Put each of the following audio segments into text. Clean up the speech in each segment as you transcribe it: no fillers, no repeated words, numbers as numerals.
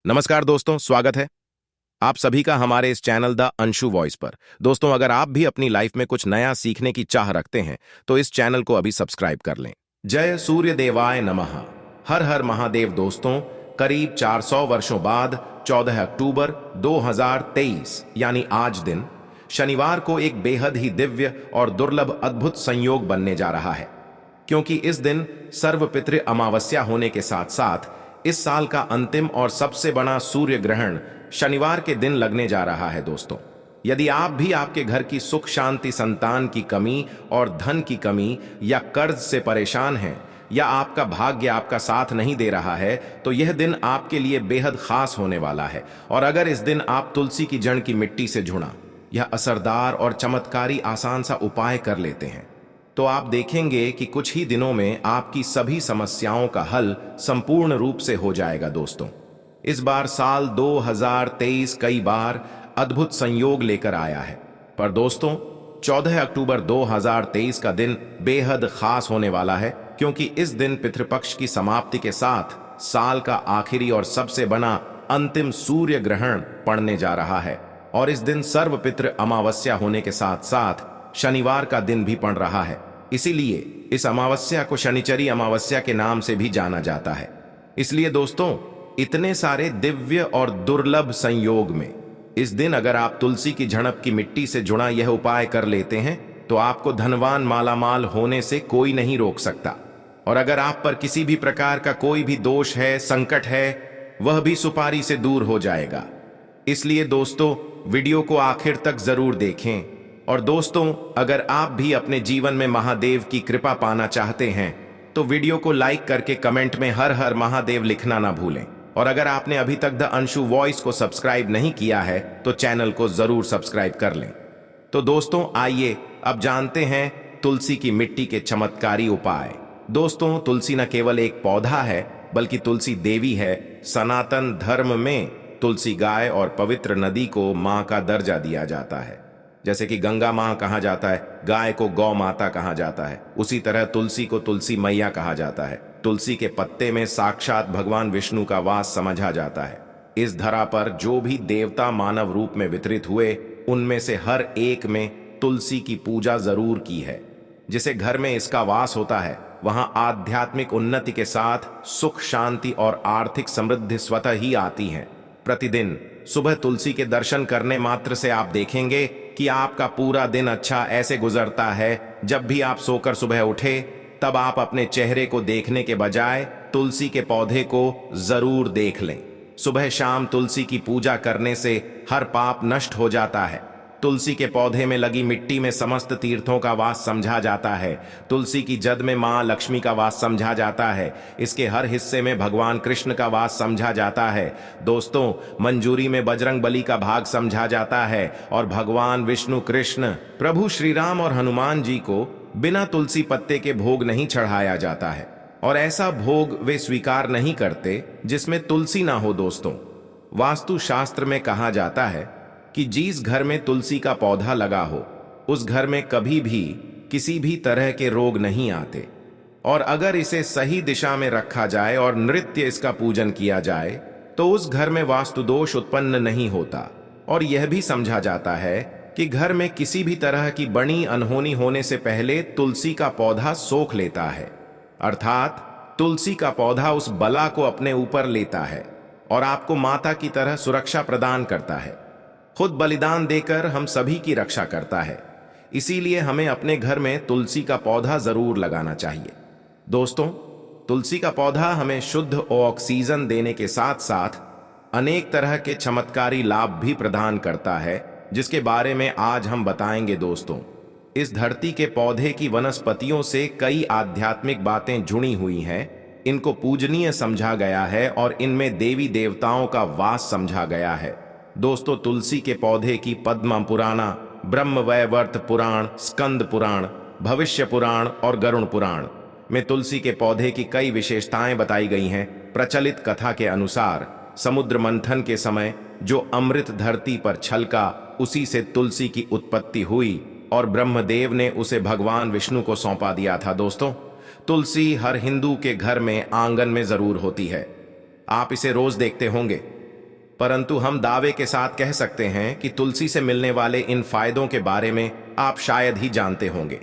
नमस्कार दोस्तों, स्वागत है आप सभी का हमारे इस चैनल द अंशु वॉइस पर। दोस्तों, अगर आप भी अपनी लाइफ में कुछ नया सीखने की चाह रखते हैं तो इस चैनल को अभी सब्सक्राइब कर लें। जय सूर्य देवाय नमः। हर हर महादेव। दोस्तों, करीब 400 वर्षों बाद 14 अक्टूबर 2023 यानी आज दिन शनिवार को एक बेहद ही दिव्य और दुर्लभ अद्भुत संयोग बनने जा रहा है, क्योंकि इस दिन सर्वपितृ अमावस्या होने के साथ साथ इस साल का अंतिम और सबसे बड़ा सूर्य ग्रहण शनिवार के दिन लगने जा रहा है। दोस्तों, यदि आप भी आपके घर की सुख शांति, संतान की कमी और धन की कमी या कर्ज से परेशान हैं, या आपका भाग्य आपका साथ नहीं दे रहा है, तो यह दिन आपके लिए बेहद खास होने वाला है। और अगर इस दिन आप तुलसी की जड़ की मिट्टी से जुड़ा यह असरदार और चमत्कारी आसान सा उपाय कर लेते हैं तो आप देखेंगे कि कुछ ही दिनों में आपकी सभी समस्याओं का हल संपूर्ण रूप से हो जाएगा। दोस्तों, इस बार साल 2023 कई बार अद्भुत संयोग लेकर आया है, पर दोस्तों 14 अक्टूबर 2023 का दिन बेहद खास होने वाला है, क्योंकि इस दिन पितृपक्ष की समाप्ति के साथ साल का आखिरी और सबसे बड़ा अंतिम सूर्य ग्रहण पड़ने जा रहा है। और इस दिन सर्वपितृ अमावस्या होने के साथ साथ शनिवार का दिन भी पड़ रहा है। इसीलिए इस अमावस्या को शनिचरी अमावस्या के नाम से भी जाना जाता है। इसलिए दोस्तों, इतने सारे दिव्य और दुर्लभ संयोग में इस दिन अगर आप तुलसी की झड़प की मिट्टी से जुड़ा यह उपाय कर लेते हैं तो आपको धनवान मालामाल होने से कोई नहीं रोक सकता। और अगर आप पर किसी भी प्रकार का कोई भी दोष है, संकट है, वह भी सुपारी से दूर हो जाएगा। इसलिए दोस्तों, वीडियो को आखिर तक जरूर देखें। और दोस्तों, अगर आप भी अपने जीवन में महादेव की कृपा पाना चाहते हैं तो वीडियो को लाइक करके कमेंट में हर हर महादेव लिखना ना भूलें। और अगर आपने अभी तक द अंशु वॉइस को सब्सक्राइब नहीं किया है तो चैनल को जरूर सब्सक्राइब कर लें। तो दोस्तों, आइए अब जानते हैं तुलसी की मिट्टी के चमत्कारी उपाय। दोस्तों, तुलसी न केवल एक पौधा है बल्कि तुलसी देवी है। सनातन धर्म में तुलसी गाय और पवित्र नदी को मां का दर्जा दिया जाता है। जैसे कि गंगा मां कहा जाता है, गाय को गौ माता कहा जाता है, उसी तरह तुलसी को तुलसी मैया कहा जाता है। तुलसी के पत्ते में साक्षात भगवान विष्णु का वास समझा जाता है। इस धरा पर जो भी देवता मानव रूप में वितरित हुए, उनमें से हर एक में तुलसी की पूजा जरूर की है। जिसे घर में इसका वास होता है वहां आध्यात्मिक उन्नति के साथ सुख शांति और आर्थिक समृद्धि स्वतः ही आती है। प्रतिदिन सुबह तुलसी के दर्शन करने मात्र से आप देखेंगे कि आपका पूरा दिन अच्छा ऐसे गुजरता है। जब भी आप सोकर सुबह उठे तब आप अपने चेहरे को देखने के बजाय तुलसी के पौधे को जरूर देख लें। सुबह शाम तुलसी की पूजा करने से हर पाप नष्ट हो जाता है। तुलसी के पौधे में लगी मिट्टी में समस्त तीर्थों का वास समझा जाता है। तुलसी की जद में मां लक्ष्मी का वास समझा जाता है। इसके हर हिस्से में भगवान कृष्ण का वास समझा जाता है। दोस्तों, मंजूरी में बजरंग बली का भाग समझा जाता है। और भगवान विष्णु, कृष्ण, प्रभु श्री राम और हनुमान जी को बिना तुलसी पत्ते के भोग नहीं चढ़ाया जाता है। और ऐसा भोग वे स्वीकार नहीं करते जिसमें तुलसी ना हो। दोस्तों, वास्तु शास्त्र में कहा जाता है कि जिस घर में तुलसी का पौधा लगा हो उस घर में कभी भी किसी भी तरह के रोग नहीं आते। और अगर इसे सही दिशा में रखा जाए और नित्य इसका पूजन किया जाए तो उस घर में वास्तु दोष उत्पन्न नहीं होता। और यह भी समझा जाता है कि घर में किसी भी तरह की बड़ी अनहोनी होने से पहले तुलसी का पौधा सोख लेता है, अर्थात तुलसी का पौधा उस बला को अपने ऊपर लेता है और आपको माता की तरह सुरक्षा प्रदान करता है। खुद बलिदान देकर हम सभी की रक्षा करता है। इसीलिए हमें अपने घर में तुलसी का पौधा जरूर लगाना चाहिए। दोस्तों, तुलसी का पौधा हमें शुद्ध ऑक्सीजन देने के साथ साथ अनेक तरह के चमत्कारी लाभ भी प्रदान करता है, जिसके बारे में आज हम बताएंगे। दोस्तों, इस धरती के पौधे की वनस्पतियों से कई आध्यात्मिक बातें जुड़ी हुई हैं। इनको पूजनीय समझा गया है और इनमें देवी देवताओं का वास समझा गया है। दोस्तों, तुलसी के पौधे की पद्म पुराण, ब्रह्मवैवर्त पुराण, स्कंद पुराण, भविष्य पुराण और गरुण पुराण में तुलसी के पौधे की कई विशेषताएं बताई गई हैं। प्रचलित कथा के अनुसार समुद्र मंथन के समय जो अमृत धरती पर छलका, उसी से तुलसी की उत्पत्ति हुई और ब्रह्मदेव ने उसे भगवान विष्णु को सौंपा दिया था। दोस्तों, तुलसी हर हिंदू के घर में आंगन में जरूर होती है। आप इसे रोज देखते होंगे। परंतु हम दावे के साथ कह सकते हैं कि तुलसी से मिलने वाले इन फायदों के बारे में आप शायद ही जानते होंगे।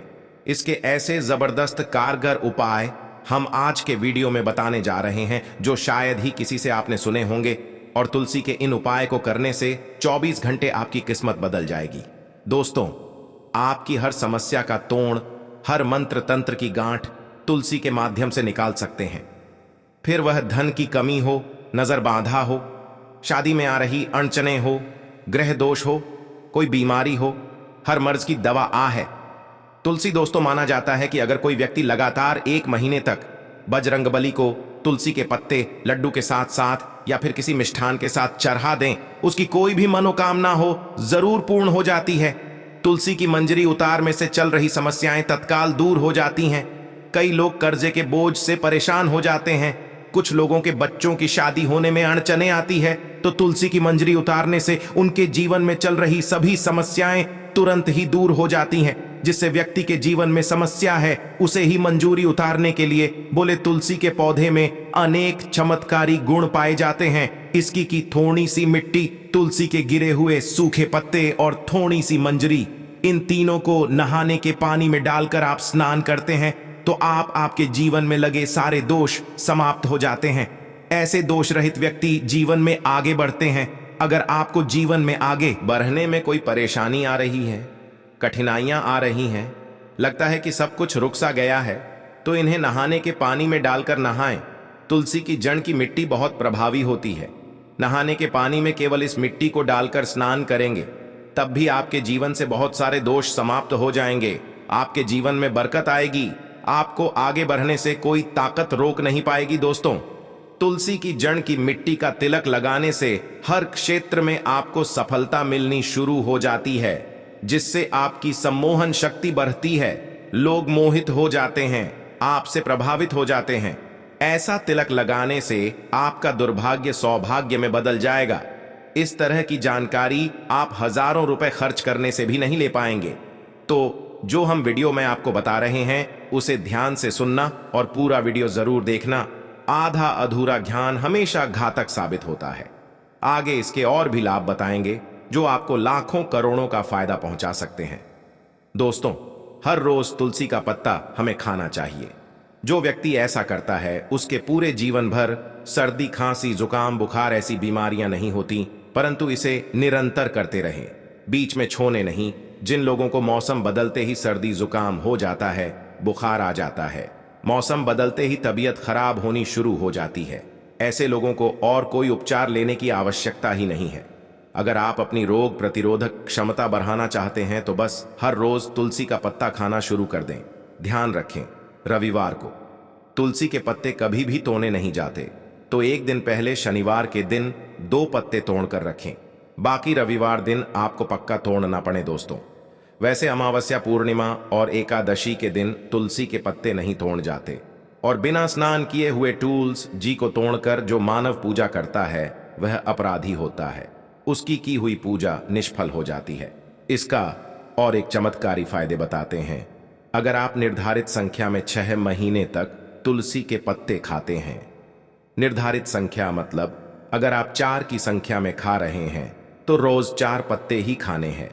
इसके ऐसे जबरदस्त कारगर उपाय हम आज के वीडियो में बताने जा रहे हैं जो शायद ही किसी से आपने सुने होंगे, और तुलसी के इन उपाय को करने से 24 घंटे आपकी किस्मत बदल जाएगी। दोस्तों, आपकी हर समस्या का तोड़, हर मंत्र तंत्र की गांठ तुलसी के माध्यम से निकाल सकते हैं। फिर वह धन की कमी हो, नजर बांधा हो, शादी में आ रही अड़चने हो, ग्रह दोष हो, कोई बीमारी हो, हर मर्ज की दवा आ है। तुलसी दोस्तों, माना जाता है कि अगर कोई व्यक्ति लगातार 1 महीने तक बजरंगबली को तुलसी के पत्ते लड्डू के साथ साथ या फिर किसी मिष्ठान के साथ चढ़ा दें, उसकी कोई भी मनोकामना हो जरूर पूर्ण हो जाती है। तुलसी की मंजरी उतार में से चल रही समस्याएं तत्काल दूर हो जाती हैं। कई लोग कर्जे के बोझ से परेशान हो जाते हैं। कुछ लोगों के बच्चों की शादी होने में अड़चने आती है, तो तुलसी की मंजरी उतारने से उनके जीवन में चल रही सभी समस्याएं तुरंत ही दूर हो जाती हैं। जिससे व्यक्ति के जीवन में समस्या है उसे ही मंजूरी उतारने के लिए बोले तुलसी के पौधे में अनेक चमत्कारी गुण पाए जाते हैं। इसकी की थोड़ी सी मिट्टी, तुलसी के गिरे हुए सूखे पत्ते और थोड़ी सी मंजरी, इन तीनों को नहाने के पानी में डालकर आप स्नान करते हैं तो आपके जीवन में लगे सारे दोष समाप्त हो जाते हैं। ऐसे दोष रहित व्यक्ति जीवन में आगे बढ़ते हैं। अगर आपको जीवन में आगे बढ़ने में कोई परेशानी आ रही है, कठिनाइयां आ रही हैं, लगता है कि सब कुछ रुक सा गया है, तो इन्हें नहाने के पानी में डालकर नहाएं। तुलसी की जड़ की मिट्टी बहुत प्रभावी होती है। नहाने के पानी में केवल इस मिट्टी को डालकर स्नान करेंगे, तब भी आपके जीवन से बहुत सारे दोष समाप्त हो जाएंगे। आपके जीवन में बरकत आएगी। आपको आगे बढ़ने से कोई ताकत रोक नहीं पाएगी। दोस्तों, तुलसी की जड़ की मिट्टी का तिलक लगाने से हर क्षेत्र में आपको सफलता मिलनी शुरू हो जाती है, जिससे आपकी सम्मोहन शक्ति बढ़ती है। लोग मोहित हो जाते हैं, आपसे प्रभावित हो जाते हैं। ऐसा तिलक लगाने से आपका दुर्भाग्य सौभाग्य में बदल जाएगा। इस तरह की जानकारी आप हजारों रुपए खर्च करने से भी नहीं ले पाएंगे। तो जो हम वीडियो में आपको बता रहे हैं उसे ध्यान से सुनना और पूरा वीडियो जरूर देखना। आधा अधूरा ज्ञान हमेशा घातक साबित होता है। आगे इसके और भी लाभ बताएंगे जो आपको लाखों करोड़ों का फायदा पहुंचा सकते हैं। दोस्तों, हर रोज तुलसी का पत्ता हमें खाना चाहिए। जो व्यक्ति ऐसा करता है उसके पूरे जीवन भर सर्दी, खांसी, जुकाम, बुखार ऐसी बीमारियां नहीं होती, परंतु इसे निरंतर करते रहें, बीच में छोड़े नहीं। जिन लोगों को मौसम बदलते ही सर्दी जुकाम हो जाता है, बुखार आ जाता है, मौसम बदलते ही तबीयत खराब होनी शुरू हो जाती है, ऐसे लोगों को और कोई उपचार लेने की आवश्यकता ही नहीं है। अगर आप अपनी रोग प्रतिरोधक क्षमता बढ़ाना चाहते हैं तो बस हर रोज तुलसी का पत्ता खाना शुरू कर दें। ध्यान रखें, रविवार को तुलसी के पत्ते कभी भी तोड़े नहीं जाते, तो एक दिन पहले शनिवार के दिन 2 पत्ते तोड़कर रखें। बाकी रविवार दिन आपको पक्का तोड़ना पड़े। दोस्तों, वैसे अमावस्या, पूर्णिमा और एकादशी के दिन तुलसी के पत्ते नहीं तोड़ जाते, और बिना स्नान किए हुए टूल्स जी को तोड़कर जो मानव पूजा करता है वह अपराधी होता है। उसकी की हुई पूजा निष्फल हो जाती है। इसका और एक चमत्कारी फायदे बताते हैं। अगर आप निर्धारित संख्या में 6 महीने तक तुलसी के पत्ते खाते हैं, निर्धारित संख्या मतलब अगर आप 4 की संख्या में खा रहे हैं तो रोज 4 पत्ते ही खाने हैं,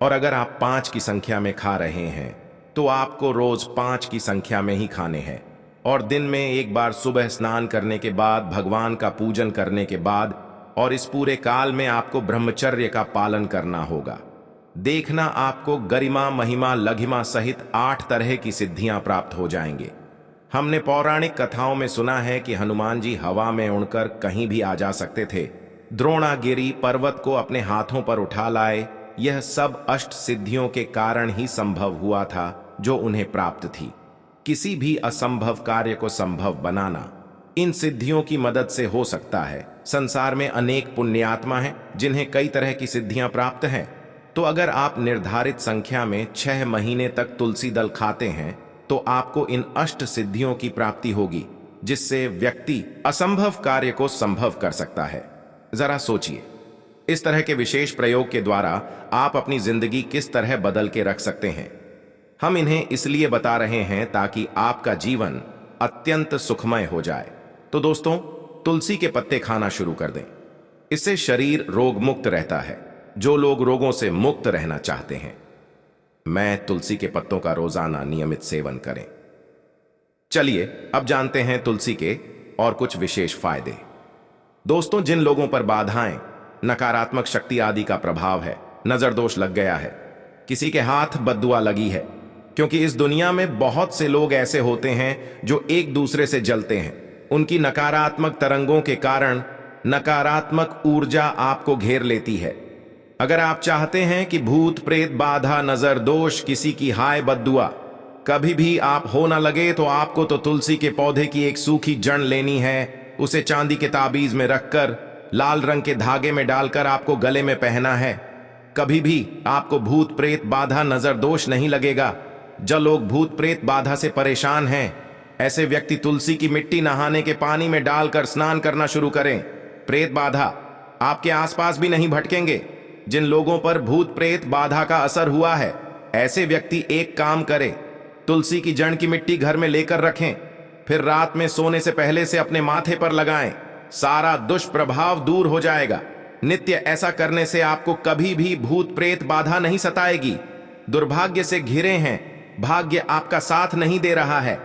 और अगर आप 5 की संख्या में खा रहे हैं तो आपको रोज 5 की संख्या में ही खाने हैं, और दिन में एक बार सुबह स्नान करने के बाद, भगवान का पूजन करने के बाद, और इस पूरे काल में आपको ब्रह्मचर्य का पालन करना होगा। देखना, आपको गरिमा, महिमा, लघिमा सहित 8 तरह की सिद्धियां प्राप्त हो जाएंगे। हमने पौराणिक कथाओं में सुना है कि हनुमान जी हवा में उड़कर कहीं भी आ जा सकते थे। द्रोणागिरी पर्वत को अपने हाथों पर उठा लाए। यह सब अष्ट सिद्धियों के कारण ही संभव हुआ था जो उन्हें प्राप्त थी। किसी भी असंभव कार्य को संभव बनाना इन सिद्धियों की मदद से हो सकता है। संसार में अनेक पुण्यात्मा हैं जिन्हें कई तरह की सिद्धियां प्राप्त हैं। तो अगर आप निर्धारित संख्या में 6 महीने तक तुलसी दल खाते हैं तो आपको इन अष्ट सिद्धियों की प्राप्ति होगी, जिससे व्यक्ति असंभव कार्य को संभव कर सकता है। जरा सोचिए, इस तरह के विशेष प्रयोग के द्वारा आप अपनी जिंदगी किस तरह बदल के रख सकते हैं। हम इन्हें इसलिए बता रहे हैं ताकि आपका जीवन अत्यंत सुखमय हो जाए। तो दोस्तों, तुलसी के पत्ते खाना शुरू कर दें। इससे शरीर रोग मुक्त रहता है। जो लोग रोगों से मुक्त रहना चाहते हैं, मैं तुलसी के पत्तों का रोजाना नियमित सेवन करें। चलिए अब जानते हैं तुलसी के और कुछ विशेष फायदे। दोस्तों, जिन लोगों पर बाधाएं, नकारात्मक शक्ति आदि का प्रभाव है, नजर दोष लग गया है, किसी के हाथ बद्दुआ लगी है, क्योंकि इस दुनिया में बहुत से लोग ऐसे होते हैं जो एक दूसरे से जलते हैं। उनकी नकारात्मक तरंगों के कारण नकारात्मक ऊर्जा आपको घेर लेती है। अगर आप चाहते हैं कि भूत प्रेत बाधा नजर दोष किसी की हाय बद्दुआ कभी भी आप हो ना लगे, तो आपको तो तुलसी के पौधे की एक सूखी जड़ लेनी है। उसे चांदी के ताबीज में रखकर लाल रंग के धागे में डालकर आपको गले में पहनना है। कभी भी आपको भूत प्रेत बाधा नजर दोष नहीं लगेगा। जो लोग भूत प्रेत बाधा से परेशान हैं, ऐसे व्यक्ति तुलसी की मिट्टी नहाने के पानी में डालकर स्नान करना शुरू करें। प्रेत बाधा आपके आसपास भी नहीं भटकेंगे। जिन लोगों पर भूत प्रेत बाधा का असर हुआ है, ऐसे व्यक्ति एक काम करें, तुलसी की जड़ की मिट्टी घर में लेकर रखें, फिर रात में सोने से पहले से अपने माथे पर लगाएं। सारा दुष्प्रभाव दूर हो जाएगा। नित्य ऐसा करने से आपको कभी भी भूत प्रेत बाधा नहीं सताएगी। दुर्भाग्य से घिरे हैं, भाग्य आपका साथ नहीं दे रहा है,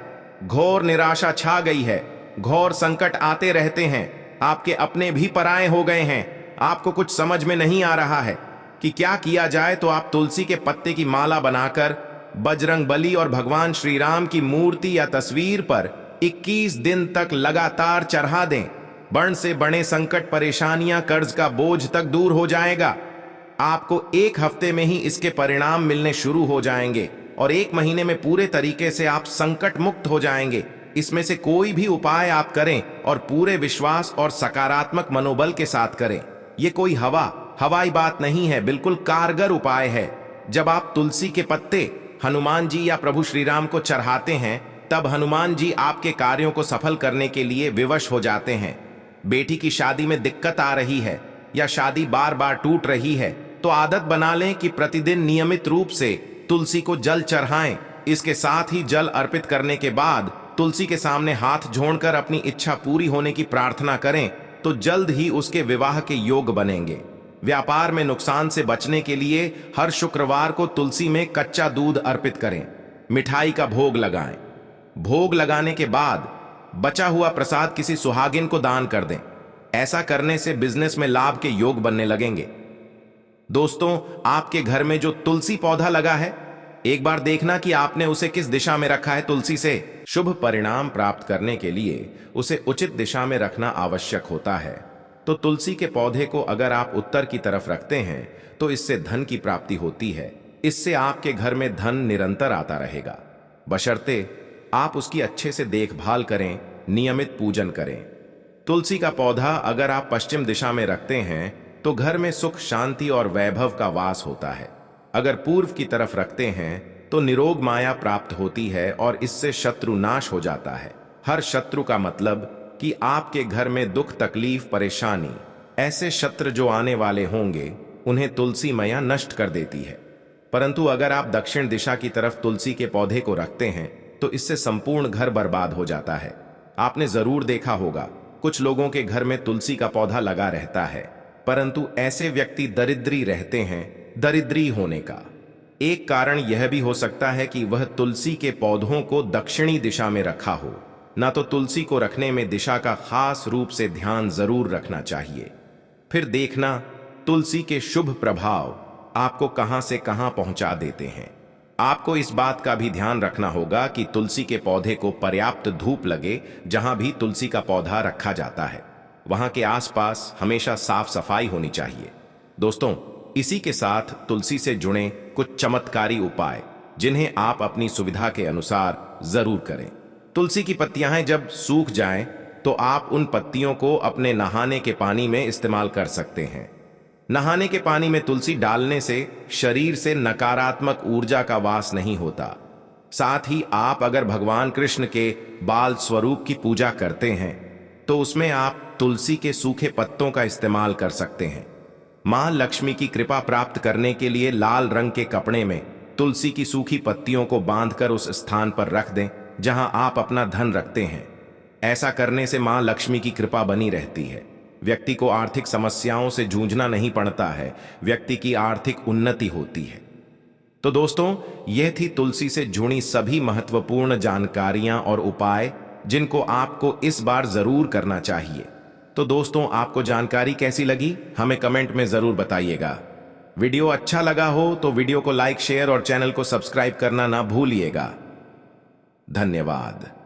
घोर निराशा छा गई है, घोर संकट आते रहते हैं, आपके अपने भी पराये हो गए हैं, आपको कुछ समझ में नहीं आ रहा है कि क्या किया जाए, तो आप तुलसी के पत्ते की माला बनाकर बजरंगबली और भगवान श्री राम की मूर्ति या तस्वीर पर 21 दिन तक लगातार चढ़ा दें। बड़ से बड़े संकट, परेशानियां, कर्ज का बोझ तक दूर हो जाएगा। आपको एक हफ्ते में ही इसके परिणाम मिलने शुरू हो जाएंगे और 1 महीने में पूरे तरीके से आप संकट मुक्त हो जाएंगे। इसमें से कोई भी उपाय आप करें और पूरे विश्वास और सकारात्मक मनोबल के साथ करें। ये कोई हवाई बात नहीं है, बिल्कुल कारगर उपाय है। जब आप तुलसी के पत्ते हनुमान जी या प्रभु श्री राम को चढ़ाते हैं, तब हनुमान जी आपके कार्यों को सफल करने के लिए विवश हो जाते हैं। बेटी की शादी में दिक्कत आ रही है या शादी बार बार टूट रही है, तो आदत बना लें कि प्रतिदिन नियमित रूप से तुलसी को जल चढ़ाएं। इसके साथ ही जल अर्पित करने के बाद तुलसी के सामने हाथ जोड़कर अपनी इच्छा पूरी होने की प्रार्थना करें, तो जल्द ही उसके विवाह के योग बनेंगे। व्यापार में नुकसान से बचने के लिए हर शुक्रवार को तुलसी में कच्चा दूध अर्पित करें, मिठाई का भोग लगाएं। भोग लगाने के बाद बचा हुआ प्रसाद किसी सुहागिन को दान कर दें। ऐसा करने से बिजनेस में लाभ के योग बनने लगेंगे। दोस्तों, आपके घर में जो तुलसी पौधा लगा है, एक बार देखना कि आपने उसे किस दिशा में रखा है। तुलसी से शुभ परिणाम प्राप्त करने के लिए उसे उचित दिशा में रखना आवश्यक होता है। तो तुलसी के पौधे को अगर आप उत्तर की तरफ रखते हैं, तो इससे धन की प्राप्ति होती है। इससे आपके घर में धन निरंतर आता रहेगा, बशर्ते आप उसकी अच्छे से देखभाल करें, नियमित पूजन करें। तुलसी का पौधा अगर आप पश्चिम दिशा में रखते हैं, तो घर में सुख, शांति और वैभव का वास होता है। अगर पूर्व की तरफ रखते हैं, तो निरोग माया प्राप्त होती है और इससे शत्रु नाश हो जाता है। हर शत्रु का मतलब कि आपके घर में दुख, तकलीफ, परेशानी, ऐसे शत्रु जो आने वाले होंगे, उन्हें तुलसी मैया नष्ट कर देती है। परंतु अगर आप दक्षिण दिशा की तरफ तुलसी के पौधे को रखते हैं, तो इससे संपूर्ण घर बर्बाद हो जाता है। आपने जरूर देखा होगा, कुछ लोगों के घर में तुलसी का पौधा लगा रहता है, परंतु ऐसे व्यक्ति दरिद्री रहते हैं। दरिद्री होने का एक कारण यह भी हो सकता है कि वह तुलसी के पौधों को दक्षिणी दिशा में रखा हो। ना तो तुलसी को रखने में दिशा का खास रूप से ध्यान जरूर रखना चाहिए। फिर देखना तुलसी के शुभ प्रभाव आपको कहां से कहां पहुंचा देते हैं। आपको इस बात का भी ध्यान रखना होगा कि तुलसी के पौधे को पर्याप्त धूप लगे। जहां भी तुलसी का पौधा रखा जाता है, वहां के आसपास हमेशा साफ सफाई होनी चाहिए। दोस्तों, इसी के साथ तुलसी से जुड़े कुछ चमत्कारी उपाय, जिन्हें आप अपनी सुविधा के अनुसार जरूर करें। तुलसी की पत्तियां जब सूख जाएं, तो आप उन पत्तियों को अपने नहाने के पानी में इस्तेमाल कर सकते हैं। नहाने के पानी में तुलसी डालने से शरीर से नकारात्मक ऊर्जा का वास नहीं होता। साथ ही आप अगर भगवान कृष्ण के बाल स्वरूप की पूजा करते हैं, तो उसमें आप तुलसी के सूखे पत्तों का इस्तेमाल कर सकते हैं। मां लक्ष्मी की कृपा प्राप्त करने के लिए लाल रंग के कपड़े में तुलसी की सूखी पत्तियों को बांधकर उस स्थान पर रख दें जहां आप अपना धन रखते हैं। ऐसा करने से मां लक्ष्मी की कृपा बनी रहती है। व्यक्ति को आर्थिक समस्याओं से जूझना नहीं पड़ता है, व्यक्ति की आर्थिक उन्नति होती है। तो दोस्तों, यह थी तुलसी से जुड़ी सभी महत्वपूर्ण जानकारियां और उपाय जिनको आपको इस बार जरूर करना चाहिए। तो दोस्तों, आपको जानकारी कैसी लगी हमें कमेंट में जरूर बताइएगा। वीडियो अच्छा लगा हो तो वीडियो को लाइक, शेयर और चैनल को सब्सक्राइब करना ना भूलिएगा। धन्यवाद।